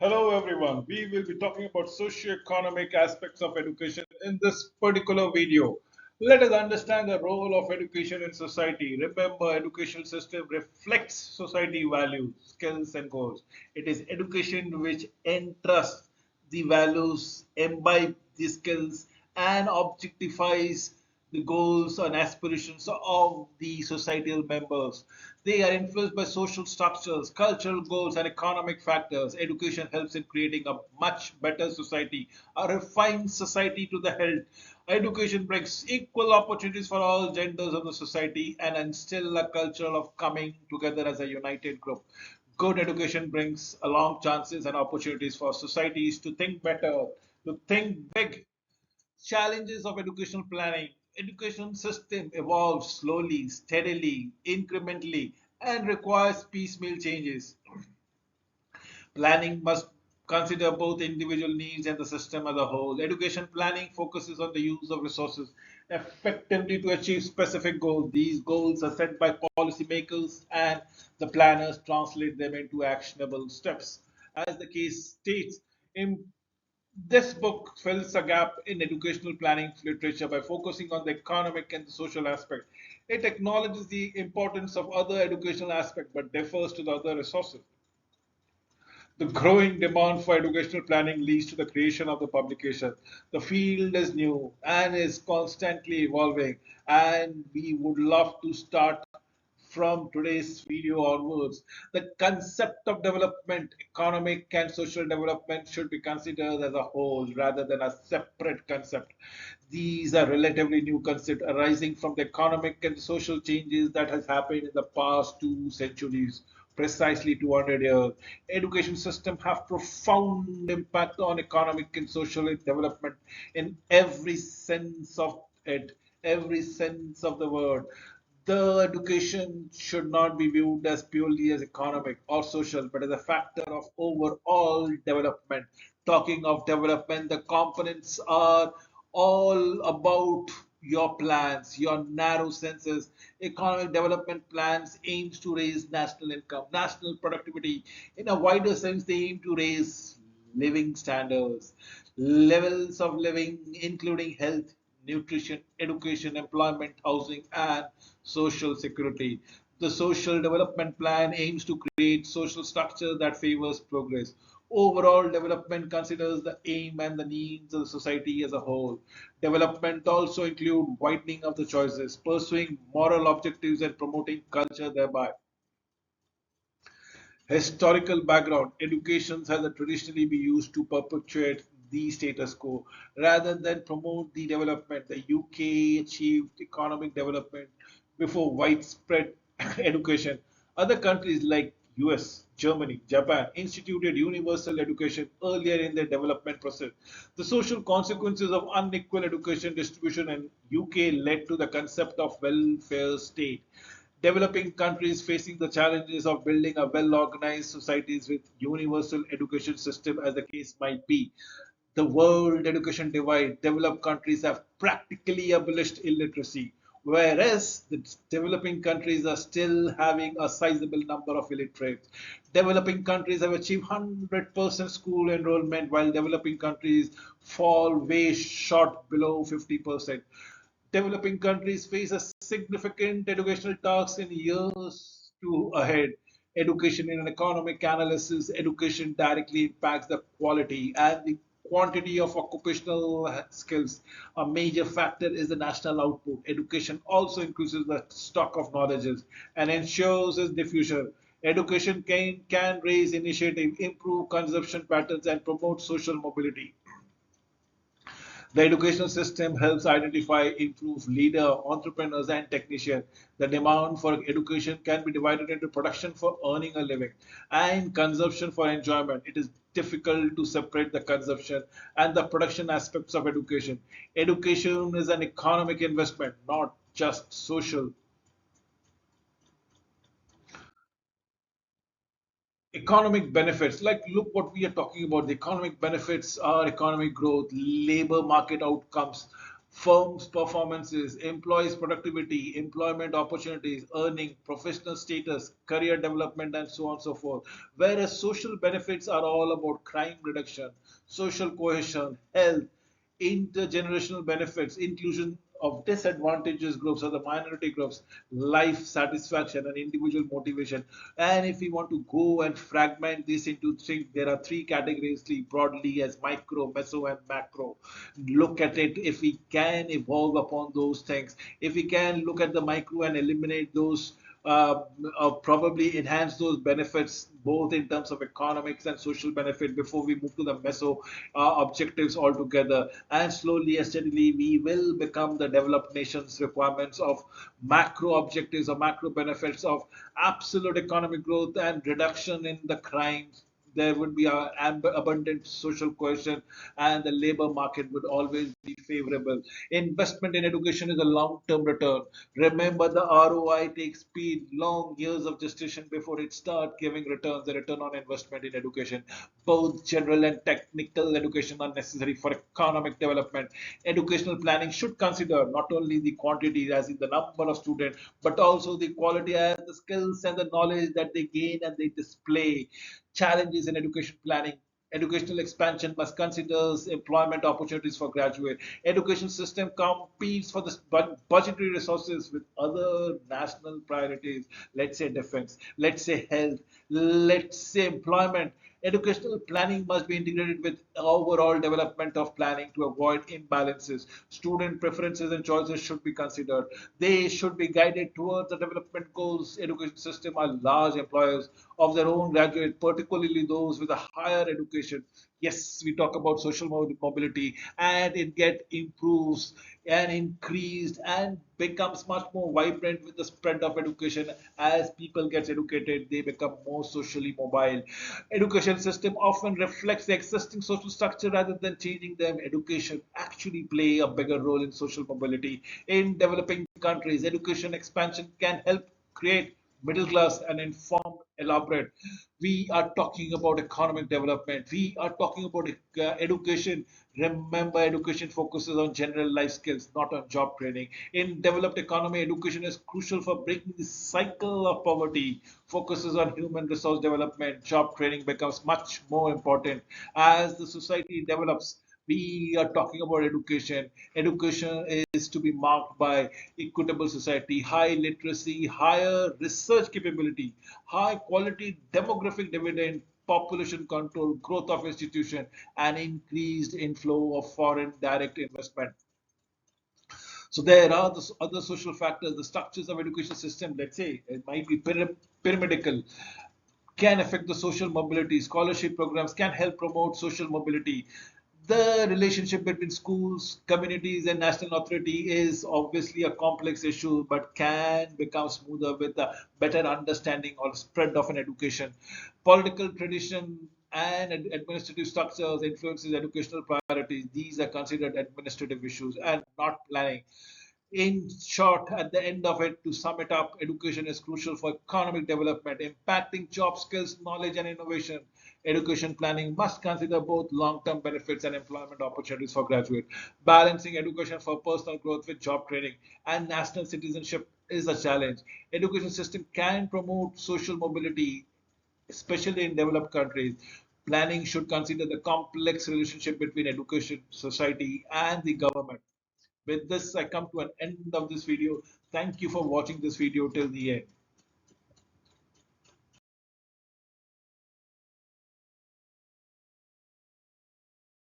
Hello, everyone. We will be talking about socio-economic aspects of education in this particular video. Let us understand the role of education in society. Remember, education system reflects society values, skills, and goals. It is education which entrusts the values, imbibe the skills, and objectifies the goals and aspirations of the societal members. They are influenced by social structures, cultural goals, and economic factors. Education helps in creating a much better society, a refined society to the health. Education brings equal opportunities for all genders of the society and instill a culture of coming together as a united group. Good education brings along chances and opportunities for societies to think better, to think big. Challenges of educational planning. Education system evolves slowly, steadily, incrementally, and requires piecemeal changes. Planning must consider both individual needs and the system as a whole. Education planning focuses on the use of resources effectively to achieve specific goals. These goals are set by policymakers and the planners translate them into actionable steps. As the case states, in this book fills a gap in educational planning literature by focusing on the economic and the social aspect. It acknowledges the importance of other educational aspects but defers to the other resources. The growing demand for educational planning leads to the creation of the publication. The field is new and is constantly evolving, and we would love to start from today's video onwards. The concept of development, economic and social development, should be considered as a whole rather than a separate concept. These are relatively new concepts arising from the economic and social changes that has happened in the past 2 centuries, precisely 200 years. Education system have profound impact on economic and social development in every sense of it, every sense of the word. The education should not be viewed as purely as economic or social, but as a factor of overall development. Talking of development, the components are all about your plans, your narrow senses. Economic development plans aims to raise national income, national productivity. In a wider sense, they aim to raise living standards, levels of living, including health, nutrition, education, employment, housing, and social security. The social development plan aims to create social structure that favors progress. Overall development considers the aim and the needs of the society as a whole. Development also include widening of the choices, pursuing moral objectives and promoting culture thereby. Historical background. Education has traditionally been used to perpetuate the status quo rather than promote the development. The UK achieved economic development before widespread education. Other countries like US, Germany, Japan instituted universal education earlier in their development process. The social consequences of unequal education distribution in UK led to the concept of welfare state. Developing countries facing the challenges of building a well-organized societies with universal education system as the case might be. The world education divide, developed countries have practically abolished illiteracy, whereas the developing countries are still having a sizable number of illiterates. Developing countries have achieved 100% school enrollment, while developing countries fall way short below 50%. Developing countries face a significant educational task in years to ahead. Education in an economic analysis, education directly impacts the quality and the quantity of occupational skills. A major factor is the national output. Education also increases the stock of knowledges and ensures its diffusion. Education can raise initiative, improve consumption patterns, and promote social mobility. The educational system helps identify, improve leader, entrepreneurs, and technicians. The demand for education can be divided into production for earning a living and consumption for enjoyment. It is difficult to separate the consumption and the production aspects of education. Education is an economic investment, not just social. Economic benefits, like look what we are talking about. The economic benefits are economic growth, labor market outcomes, firms' performances, employees' productivity, employment opportunities, earning, professional status, career development, and so on and so forth. Whereas social benefits are all about crime reduction, social cohesion, health, intergenerational benefits, inclusion of disadvantaged groups or the minority groups, life satisfaction and individual motivation. And if we want to go and fragment this into three, there are three categories broadly as micro, meso, and macro. Look at it if we can evolve upon those things. If we can look at the micro and eliminate those uh, probably enhance those benefits both in terms of economics and social benefit before we move to the meso objectives altogether. And slowly and steadily, we will become the developed nations' requirements of macro objectives or macro benefits of absolute economic growth and reduction in the crimes. There would be abundant social cohesion, and the labor market would always be favorable. Investment in education is a long-term return. Remember, the ROI takes speed, long years of gestation before it starts giving returns. The return on investment in education, both general and technical education, are necessary for economic development. Educational planning should consider not only the quantity, as in the number of students, but also the quality and the skills and the knowledge that they gain and they display. Challenges in education planning. Educational expansion must consider employment opportunities for graduate. Education system competes for the budgetary resources with other national priorities. Let's say defense, let's say health, let's say employment. Educational planning must be integrated with overall development of planning to avoid imbalances. Student preferences and choices should be considered. They should be guided towards the development goals. Education system are large employers of their own graduates, particularly those with a higher education. Yes, we talk about social mobility, and it get improves and increased and becomes much more vibrant with the spread of education. As people get educated, they become more socially mobile. Education system often reflects the existing social structure rather than changing them. Education actually play a bigger role in social mobility. In developing countries, education expansion can help create middle class and informed elaborate. We are talking about economic development. We are talking about education. Remember, education focuses on general life skills, not on job training. In developed economy, education is crucial for breaking the cycle of poverty. Focuses on human resource development. Job training becomes much more important as the society develops. We are talking about education. Education is to be marked by equitable society, high literacy, higher research capability, high quality demographic dividend, population control, growth of institution, and increased inflow of foreign direct investment. So there are the other social factors, the structures of education system, let's say it might be pyramidal, can affect the social mobility. Scholarship programs can help promote social mobility. The relationship between schools, communities, and national authority is obviously a complex issue, but can become smoother with a better understanding or spread of an education. Political tradition and administrative structures influences educational priorities. These are considered administrative issues and not planning. In short, at the end of it, to sum it up, education is crucial for economic development, impacting job skills, knowledge, and innovation. Education planning must consider both long-term benefits and employment opportunities for graduates. Balancing education for personal growth with job training and national citizenship is a challenge. Education system can promote social mobility, especially in developed countries. Planning should consider the complex relationship between education, society, and the government. With this, I come to an end of this video. Thank you for watching this video till the end.